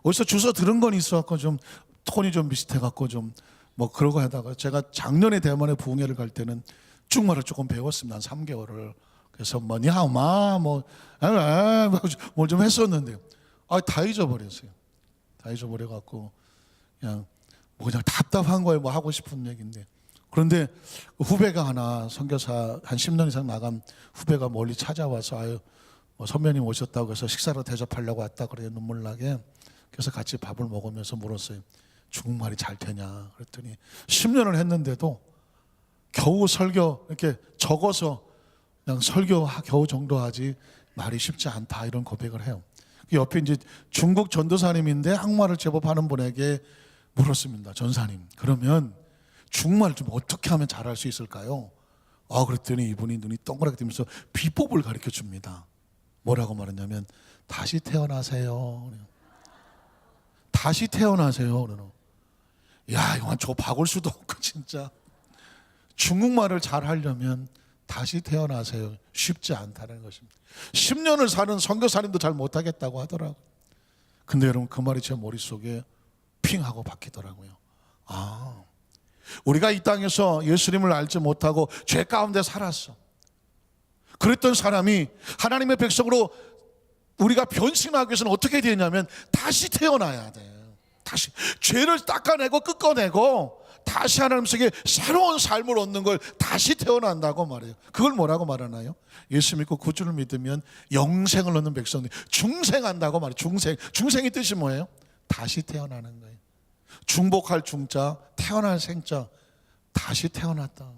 어디서 주워 들은 건 있어갖고 좀 톤이 좀 비슷해갖고 좀 그러고 하다가 제가 작년에 대만에 부흥회를 갈 때는 중국말을 조금 배웠습니다. 한 3개월을. 그래서 니하오마 뭘 좀 했었는데 다 잊어버렸어요. 다 잊어버려갖고 그냥 답답한 거예요. 하고 싶은 얘기인데. 그런데 후배가 하나 선교사 한 10년 이상 나간 후배가 멀리 찾아와서 선배님 오셨다고 해서 식사로 대접하려고 왔다 그래요. 눈물 나게. 그래서 같이 밥을 먹으면서 물었어요. 중국말이 잘 되냐 그랬더니 10년을 했는데도 겨우 설교 이렇게 적어서 그냥 설교 겨우 정도 하지 말이 쉽지 않다 이런 고백을 해요. 옆에 이제 중국 전도사님인데 한국말을 제법 하는 분에게 물었습니다. 전사님 그러면 중국말 좀 어떻게 하면 잘할 수 있을까요? 그랬더니 이분이 눈이 동그랗게 뜨면서 비법을 가르쳐 줍니다. 뭐라고 말했냐면 다시 태어나세요. 다시 태어나세요. 이거 저 박을 수도 없고 진짜 중국말을 잘 하려면 다시 태어나세요. 쉽지 않다는 것입니다. 10년을 사는 선교사님도 잘 못하겠다고 하더라고요. 근데 여러분 그 말이 제 머릿속에 핑 하고 박히더라고요. 우리가 이 땅에서 예수님을 알지 못하고 죄 가운데 살았어. 그랬던 사람이 하나님의 백성으로 우리가 변신하기 위해서는 어떻게 되냐면 다시 태어나야 돼. 다시 죄를 닦아내고 끄꺼내고 다시 하나님 속에 새로운 삶을 얻는 걸 다시 태어난다고 말해요. 그걸 뭐라고 말하나요? 예수 믿고 구주를 믿으면 영생을 얻는 백성들 중생한다고 말해요. 중생이 뜻이 뭐예요? 다시 태어나는 거예요. 중복할 중자, 태어날 생자, 다시 태어났다.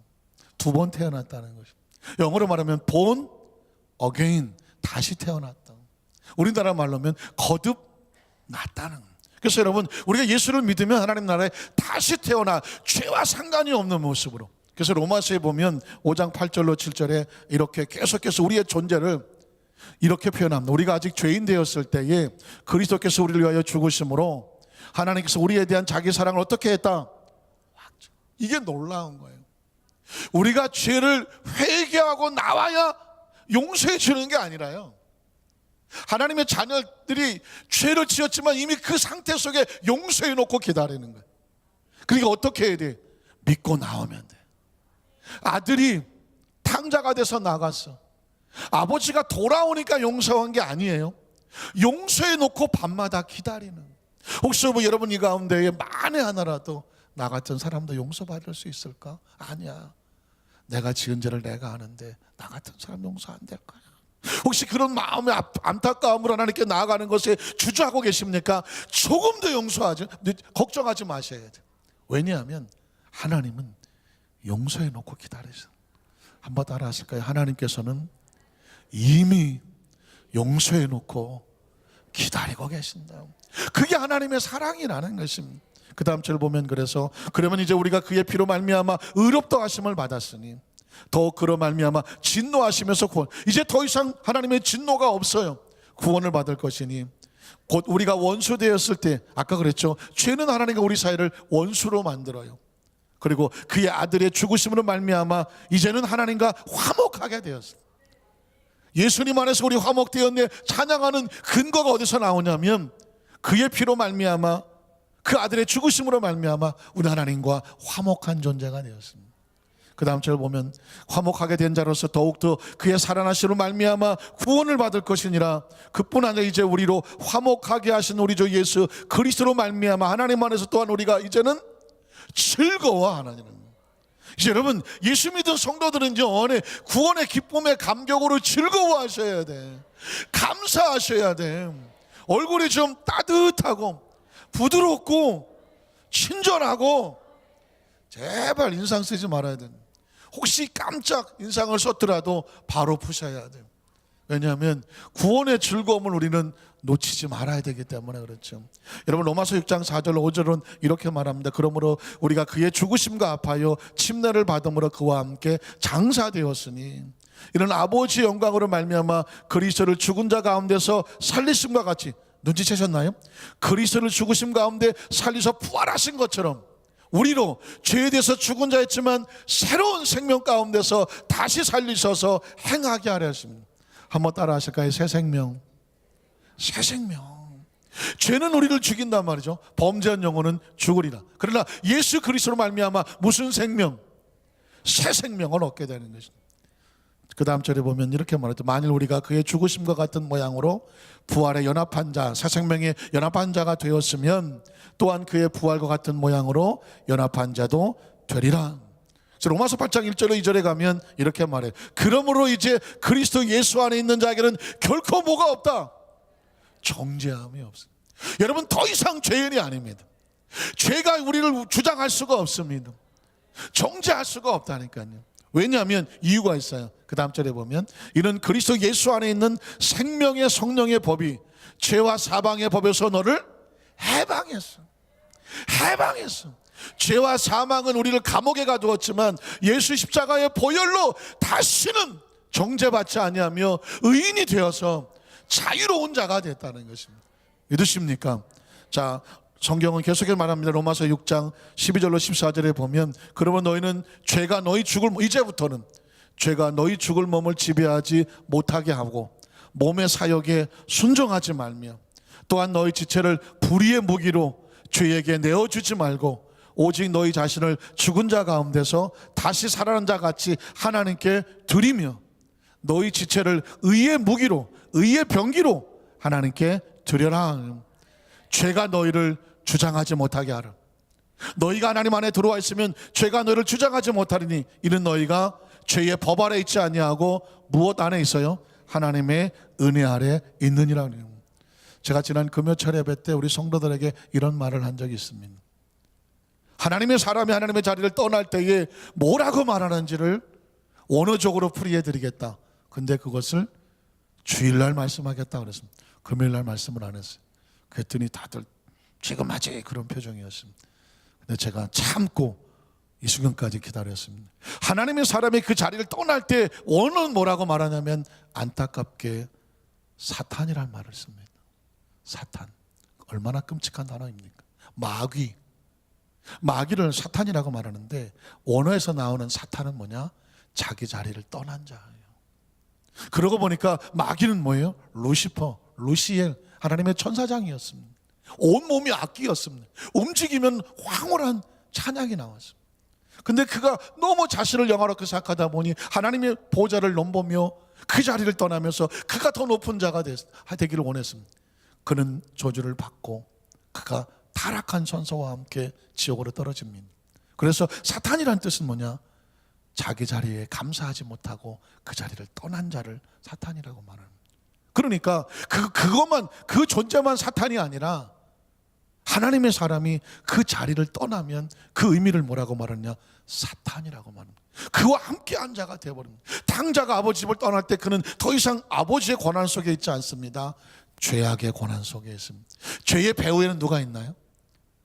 2번 태어났다는 것입니다. 영어로 말하면 born again, 다시 태어났다. 우리나라 말로 하면 거듭났다는 거예요. 그래서 여러분 우리가 예수를 믿으면 하나님 나라에 다시 태어나 죄와 상관이 없는 모습으로. 그래서 로마서에 보면 5장 8절로 7절에 이렇게 계속해서 우리의 존재를 이렇게 표현합니다. 우리가 아직 죄인 되었을 때에 그리스도께서 우리를 위하여 죽으심으로 하나님께서 우리에 대한 자기 사랑을 어떻게 했다? 이게 놀라운 거예요. 우리가 죄를 회개하고 나와야 용서해 주는 게 아니라요. 하나님의 자녀들이 죄를 지었지만 이미 그 상태 속에 용서해 놓고 기다리는 거예요. 그러니까 어떻게 해야 돼? 믿고 나오면 돼. 아들이 탕자가 돼서 나갔어. 아버지가 돌아오니까 용서한 게 아니에요. 용서해 놓고 밤마다 기다리는. 혹시 뭐 여러분 이 가운데에 만에 하나라도 나 같은 사람도 용서받을 수 있을까? 아니야. 내가 지은 죄를 내가 아는데 나 같은 사람 용서 안 될 거야. 혹시 그런 마음의 안타까움으로 하나님께 나아가는 것에 주저하고 계십니까? 조금 더 용서하죠. 걱정하지 마셔야 돼요. 왜냐하면 하나님은 용서해 놓고 기다리세요. 한번 따라 하실까요? 하나님께서는 이미 용서해 놓고 기다리고 계신다. 그게 하나님의 사랑이라는 것입니다. 그 다음 절 보면 그러면 이제 우리가 그의 피로 말미암아 의롭다 하심을 받았으니 더욱 그로 말미암아 진노하시면서 구원. 이제 더 이상 하나님의 진노가 없어요. 구원을 받을 것이니 곧 우리가 원수 되었을 때, 아까 그랬죠, 죄는 하나님과 우리 사이를 원수로 만들어요. 그리고 그의 아들의 죽으심으로 말미암아 이제는 하나님과 화목하게 되었어요. 예수님 안에서 우리 화목되었네 찬양하는 근거가 어디서 나오냐면 그의 피로 말미암아 그 아들의 죽으심으로 말미암아 우리 하나님과 화목한 존재가 되었습니다. 그 다음 절 보면 화목하게 된 자로서 더욱더 그의 살아나심으로 말미암아 구원을 받을 것이니라. 그뿐 아니라 이제 우리로 화목하게 하신 우리 주 예수 그리스도로 말미암아 하나님 안에서 또한 우리가 이제는 즐거워하나니. 이제 여러분 예수 믿은 성도들은요 구원의 기쁨의 감격으로 즐거워하셔야 돼. 감사하셔야 돼. 얼굴이 좀 따뜻하고 부드럽고 친절하고, 제발 인상 쓰지 말아야 돼. 혹시 깜짝 인상을 썼더라도 바로 푸셔야 돼요. 왜냐하면 구원의 즐거움을 우리는 놓치지 말아야 되기 때문에 그렇죠. 여러분 로마서 6장 4절 5절은 이렇게 말합니다. 그러므로 우리가 그의 죽으심과 합하여 침례를 받음으로 그와 함께 장사되었으니 이런 아버지의 영광으로 말미암아 그리스도를 죽은 자 가운데서 살리심과 같이, 눈치채셨나요? 그리스도를 죽으심 가운데 살리서 부활하신 것처럼 우리로 죄에 대해서 죽은 자였지만 새로운 생명 가운데서 다시 살리셔서 행하게 하려 하십니다. 한번 따라 하실까요? 새 생명. 새 생명. 죄는 우리를 죽인단 말이죠. 범죄한 영혼은 죽으리라. 그러나 예수 그리스도로 말미암아 무슨 생명? 새 생명을 얻게 되는 것입니다. 그 다음 절에 보면 이렇게 말하죠. 만일 우리가 그의 죽으심과 같은 모양으로 부활에 연합한 자, 새 생명에 연합한 자가 되었으면 또한 그의 부활과 같은 모양으로 연합한 자도 되리라. 그래서 로마서 8장 1절로 2절에 가면 이렇게 말해요. 그러므로 이제 그리스도 예수 안에 있는 자에게는 결코 뭐가 없다? 정죄함이 없습니다. 여러분 더 이상 죄인이 아닙니다. 죄가 우리를 주장할 수가 없습니다. 정죄할 수가 없다니까요. 왜냐하면 이유가 있어요. 그 다음 절에 보면 이는 그리스도 예수 안에 있는 생명의 성령의 법이 죄와 사망의 법에서 너를 해방했어. 해방했어. 죄와 사망은 우리를 감옥에 가두었지만 예수 십자가의 보혈로 다시는 정죄받지 아니하며 의인이 되어서 자유로운 자가 됐다는 것입니다. 믿으십니까? 자, 성경은 계속해서 말합니다. 로마서 6장 12절로 14절에 보면 그러면 너희는 죄가 너희 죽을, 이제부터는 죄가 너희 죽을 몸을 지배하지 못하게 하고 몸의 사역에 순종하지 말며 또한 너희 지체를 불의의 무기로 죄에게 내어주지 말고 오직 너희 자신을 죽은 자 가운데서 다시 살아난 자 같이 하나님께 드리며 너희 지체를 의의 무기로, 의의 병기로 하나님께 드려라. 죄가 너희를 주장하지 못하게 하라. 너희가 하나님 안에 들어와 있으면 죄가 너희를 주장하지 못하리니 이는 너희가 죄의 법 아래 있지 아니하고 무엇 안에 있어요? 하나님의 은혜 아래 있느니라. 제가 지난 금요철 예배 때 우리 성도들에게 이런 말을 한 적이 있습니다. 하나님의 사람이 하나님의 자리를 떠날 때에 뭐라고 말하는지를 원어적으로 풀이해 드리겠다. 근데 그것을 주일날 말씀하겠다 그랬습니다. 금요일날 말씀을 안 했어요. 그랬더니 다들 지금 하지 그런 표정이었습니다. 근데 제가 참고 이 순간까지 기다렸습니다. 하나님의 사람이 그 자리를 떠날 때 원어는 뭐라고 말하냐면 안타깝게 사탄이라는 말을 씁니다. 사탄. 얼마나 끔찍한 단어입니까? 마귀. 마귀를 사탄이라고 말하는데 원어에서 나오는 사탄은 뭐냐? 자기 자리를 떠난 자예요. 그러고 보니까 마귀는 뭐예요? 루시퍼, 루시엘, 하나님의 천사장이었습니다. 온몸이 악기였습니다. 움직이면 황홀한 찬양이 나왔습니다. 근데 그가 너무 자신을 영화롭게 생각하다 보니 하나님의 보좌를 넘보며 그 자리를 떠나면서 그가 더 높은 자가 되기를 원했습니다. 그는 저주를 받고 그가 타락한 천사와 함께 지옥으로 떨어집니다. 그래서 사탄이란 뜻은 뭐냐? 자기 자리에 감사하지 못하고 그 자리를 떠난 자를 사탄이라고 말합니다. 그러니까 그것만, 그 존재만 사탄이 아니라 하나님의 사람이 그 자리를 떠나면 그 의미를 뭐라고 말하느냐? 사탄이라고 말합니다. 그와 함께한 자가 되어버립니다. 당자가 아버지 집을 떠날 때 그는 더 이상 아버지의 권한 속에 있지 않습니다. 죄악의 권한 속에 있습니다. 죄의 배후에는 누가 있나요?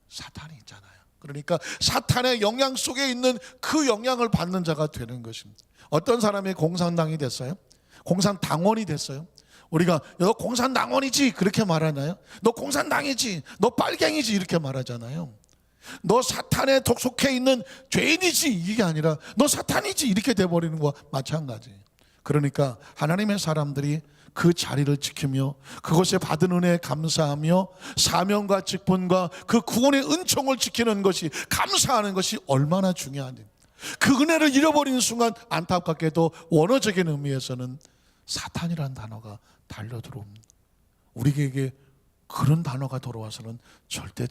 사탄이 있잖아요. 그러니까 사탄의 영향 속에 있는 그 영향을 받는 자가 되는 것입니다. 어떤 사람이 공산당이 됐어요? 공산당원이 됐어요? 우리가 너 공산당원이지 그렇게 말하나요? 너 공산당이지, 너 빨갱이지 이렇게 말하잖아요. 너 사탄에 속해 있는 죄인이지 이게 아니라 너 사탄이지 이렇게 돼버리는 거와 마찬가지예요. 그러니까 하나님의 사람들이 그 자리를 지키며 그것에 받은 은혜에 감사하며 사명과 직분과 그 구원의 은총을 지키는 것이, 감사하는 것이 얼마나 중요한지. 그 은혜를 잃어버리는 순간 안타깝게도 원어적인 의미에서는 사탄이라는 단어가 달려들어옵니다. 우리에게 그런 단어가 돌아와서는 절대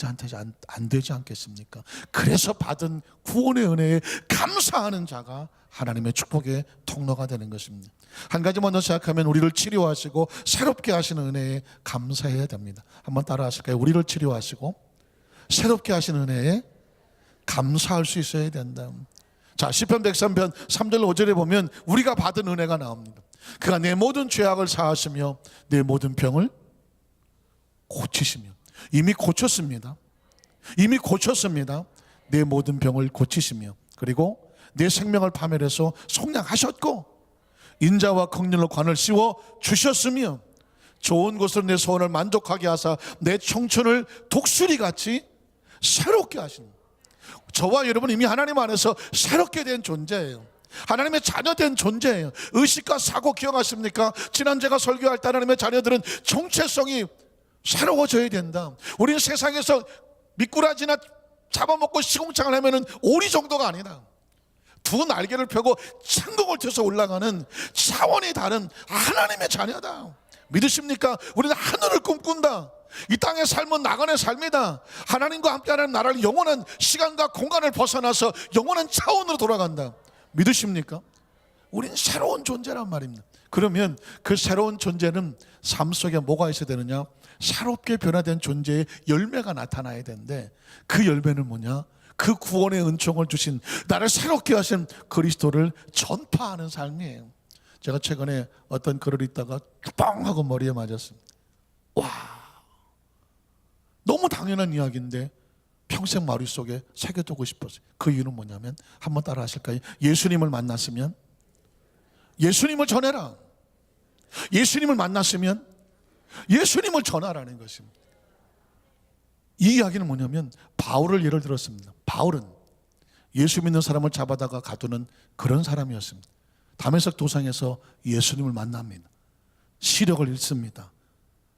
안 되지 않겠습니까? 그래서 받은 구원의 은혜에 감사하는 자가 하나님의 축복의 통로가 되는 것입니다. 한 가지 먼저 시작하면 우리를 치료하시고 새롭게 하시는 은혜에 감사해야 됩니다. 한번 따라 하실까요? 우리를 치료하시고 새롭게 하시는 은혜에 감사할 수 있어야 된다. 자, 시편 103편 3절 5절에 보면 우리가 받은 은혜가 나옵니다. 그가 내 모든 죄악을 사하시며 내 모든 병을 고치시며. 이미 고쳤습니다. 이미 고쳤습니다. 내 모든 병을 고치시며, 그리고 내 생명을 파멸해서 속량하셨고 인자와 긍휼로 관을 씌워 주셨으며 좋은 곳으로 내 소원을 만족하게 하사 내 청춘을 독수리같이 새롭게 하십니다. 저와 여러분 이미 하나님 안에서 새롭게 된 존재예요. 하나님의 자녀된 존재예요. 의식과 사고 기억하십니까? 지난 제가 설교할 때 하나님의 자녀들은 정체성이 새로워져야 된다. 우리는 세상에서 미꾸라지나 잡아먹고 시궁창을 하면은 오리 정도가 아니다. 두 날개를 펴고 천공을 튀어서 올라가는 차원이 다른 하나님의 자녀다. 믿으십니까? 우리는 하늘을 꿈꾼다. 이 땅의 삶은 나간의 삶이다. 하나님과 함께하는 나라를 영원한 시간과 공간을 벗어나서 영원한 차원으로 돌아간다. 믿으십니까? 우리는 새로운 존재란 말입니다. 그러면 그 새로운 존재는 삶 속에 뭐가 있어야 되느냐? 새롭게 변화된 존재의 열매가 나타나야 되는데 그 열매는 뭐냐? 그 구원의 은총을 주신, 나를 새롭게 하신 그리스도를 전파하는 삶이에요. 제가 최근에 어떤 글을 읽다가 뻥 하고 머리에 맞았습니다. 와, 너무 당연한 이야기인데 평생 머릿속에 새겨두고 싶었어요. 그 이유는 뭐냐면, 한번 따라 하실까요? 예수님을 만났으면 예수님을 전해라. 예수님을 만났으면 예수님을 전하라는 것입니다. 이 이야기는 뭐냐면 바울을 예를 들었습니다. 바울은 예수 믿는 사람을 잡아다가 가두는 그런 사람이었습니다. 다메섹 도상에서 예수님을 만납니다. 시력을 잃습니다.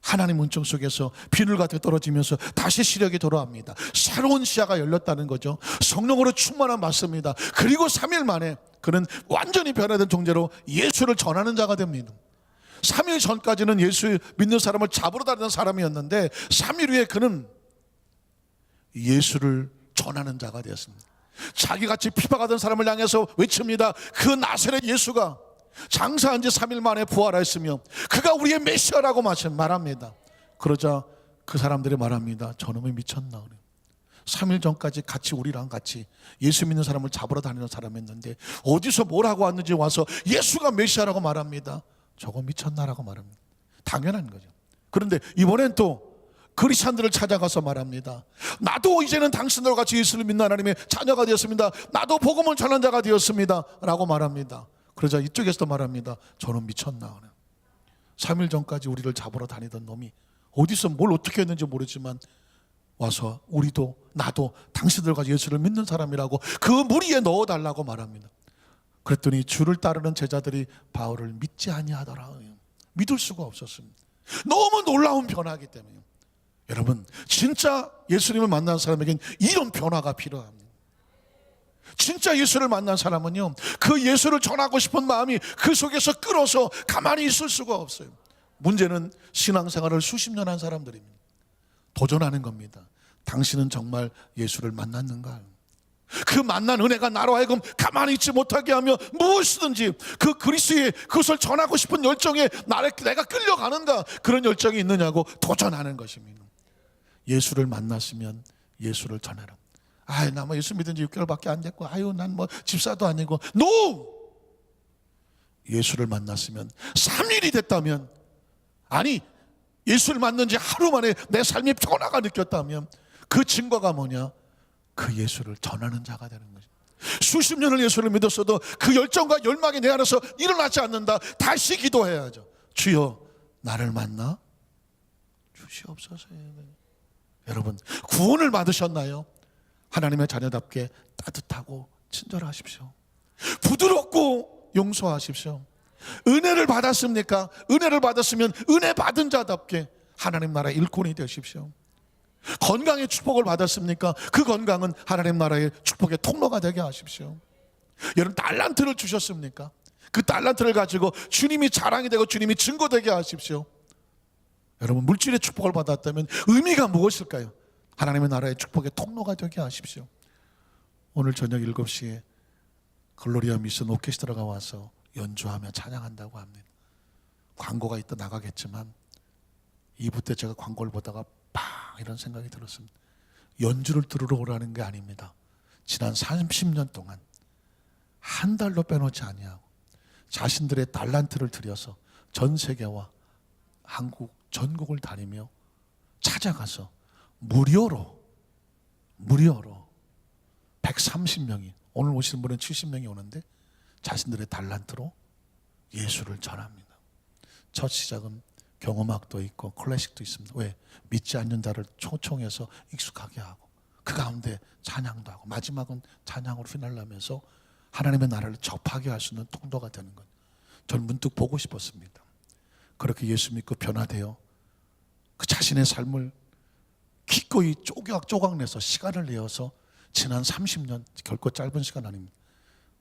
하나님 은총 속에서 비늘같이 떨어지면서 다시 시력이 돌아옵니다. 새로운 시야가 열렸다는 거죠. 성령으로 충만함 받습니다. 그리고 3일 만에 그는 완전히 변화된 존재로 예수를 전하는 자가 됩니다. 3일 전까지는 예수 믿는 사람을 잡으러 다니는 사람이었는데 3일 후에 그는 예수를 전하는 자가 되었습니다. 자기같이 피박하던 사람을 향해서 외칩니다. 그 나사렛 예수가 장사한 지 3일 만에 부활하였으며 그가 우리의 메시아라고 말합니다. 그러자 그 사람들이 말합니다. 저놈이 미쳤나 그래. 3일 전까지 우리랑 같이 예수 믿는 사람을 잡으러 다니는 사람이었는데 어디서 뭘 하고 왔는지 와서 예수가 메시아라고 말합니다. 저거 미쳤나라고 말합니다. 당연한 거죠. 그런데 이번엔 또 그리스도인들을 찾아가서 말합니다. 나도 이제는 당신들과 같이 예수를 믿는 하나님의 자녀가 되었습니다. 나도 복음을 전한 자가 되었습니다 라고 말합니다. 그러자 이쪽에서도 말합니다. 저는 미쳤나. 3일 전까지 우리를 잡으러 다니던 놈이 어디서 뭘 어떻게 했는지 모르지만 와서 나도 당신들과 예수를 믿는 사람이라고 그 무리에 넣어달라고 말합니다. 그랬더니 주를 따르는 제자들이 바울을 믿지 아니하더라. 믿을 수가 없었습니다. 너무 놀라운 변화이기 때문에. 여러분, 진짜 예수님을 만난 사람에겐 이런 변화가 필요합니다. 진짜 예수를 만난 사람은요, 그 예수를 전하고 싶은 마음이 그 속에서 끓어서 가만히 있을 수가 없어요. 문제는 신앙생활을 수십 년 한 사람들입니다. 도전하는 겁니다. 당신은 정말 예수를 만났는가? 그 만난 은혜가 나로 하여금 가만히 있지 못하게 하며 무엇이든지 그 그리스도의 그것을 전하고 싶은 열정에 내가 끌려가는가? 그런 열정이 있느냐고 도전하는 것입니다. 예수를 만났으면 예수를 전해라. 나 뭐 예수 믿은 지 6개월밖에 안 됐고, 난 뭐 집사도 아니고. NO! 예수를 만났으면 3일이 됐다면, 아니 예수를 만난 지 하루 만에 내 삶의 변화가 느꼈다면 그 증거가 뭐냐? 그 예수를 전하는 자가 되는 거죠. 수십 년을 예수를 믿었어도 그 열정과 열망이 내 안에서 일어나지 않는다. 다시 기도해야죠. 주여, 나를 만나 주시옵소서. 여러분, 구원을 받으셨나요? 하나님의 자녀답게 따뜻하고 친절하십시오. 부드럽고 용서하십시오. 은혜를 받았습니까? 은혜를 받았으면 은혜 받은 자답게 하나님 나라 일꾼이 되십시오. 건강의 축복을 받았습니까? 그 건강은 하나님 나라의 축복의 통로가 되게 하십시오. 여러분, 달란트를 주셨습니까? 그 달란트를 가지고 주님이 자랑이 되고 주님이 증거되게 하십시오. 여러분, 물질의 축복을 받았다면 의미가 무엇일까요? 하나님의 나라의 축복의 통로가 되게 하십시오. 오늘 저녁 7시에 글로리아 미션 오케스트라가 와서 연주하며 찬양한다고 합니다. 광고가 이따 나가겠지만 2부 때 제가 광고를 보다가 이런 생각이 들었습니다. 연주를 들으러 오라는 게 아닙니다. 지난 30년 동안 한 달도 빼놓지 아니하고 자신들의 달란트를 들여서 전 세계와 한국 전국을 다니며 찾아가서 무료로 130명이, 오늘 오시는 분은 70명이 오는데 자신들의 달란트로 예수를 전합니다. 첫 시작은 경음악도 있고 클래식도 있습니다. 왜? 믿지 않는 자를 초청해서 익숙하게 하고 그 가운데 찬양도 하고 마지막은 찬양으로 휘날라면서 하나님의 나라를 접하게 할 수 있는 통로가 되는 것. 저는 문득 보고 싶었습니다. 그렇게 예수 믿고 변화되어 그 자신의 삶을 기꺼이 조각내서 시간을 내어서 지난 30년, 결코 짧은 시간 아닙니다.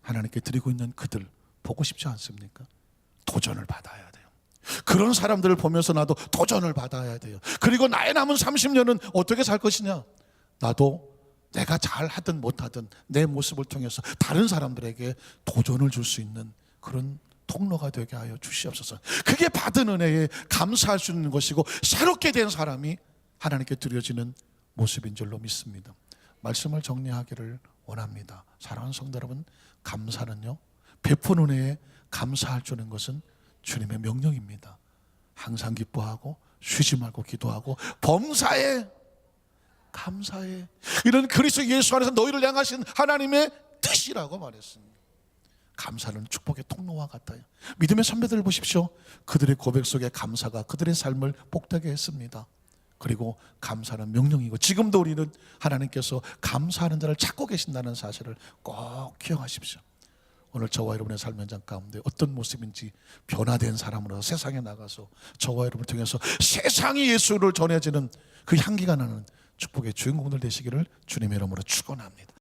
하나님께 드리고 있는 그들 보고 싶지 않습니까? 도전을 받아야 돼요. 그런 사람들을 보면서 나도 도전을 받아야 돼요. 그리고 나의 남은 30년은 어떻게 살 것이냐? 나도 내가 잘하든 못하든 내 모습을 통해서 다른 사람들에게 도전을 줄 수 있는 그런 통로가 되게 하여 주시옵소서. 그게 받은 은혜에 감사할 수 있는 것이고 새롭게 된 사람이 하나님께 드려지는 모습인 줄로 믿습니다. 말씀을 정리하기를 원합니다. 사랑하는 성도 여러분, 감사는요, 베푼 은혜에 감사할 줄 아는 것은 주님의 명령입니다. 항상 기뻐하고 쉬지 말고 기도하고 범사에 감사해. 이런 그리스도 예수 안에서 너희를 향하신 하나님의 뜻이라고 말했습니다. 감사는 축복의 통로와 같아요. 믿음의 선배들을 보십시오. 그들의 고백 속에 감사가 그들의 삶을 복되게 했습니다. 그리고 감사는 명령이고 지금도 우리는 하나님께서 감사하는 자를 찾고 계신다는 사실을 꼭 기억하십시오. 오늘 저와 여러분의 삶 현장 가운데 어떤 모습인지 변화된 사람으로 세상에 나가서 저와 여러분을 통해서 세상이 예수를 전해지는 그 향기가 나는 축복의 주인공들 되시기를 주님의 이름으로 축원합니다.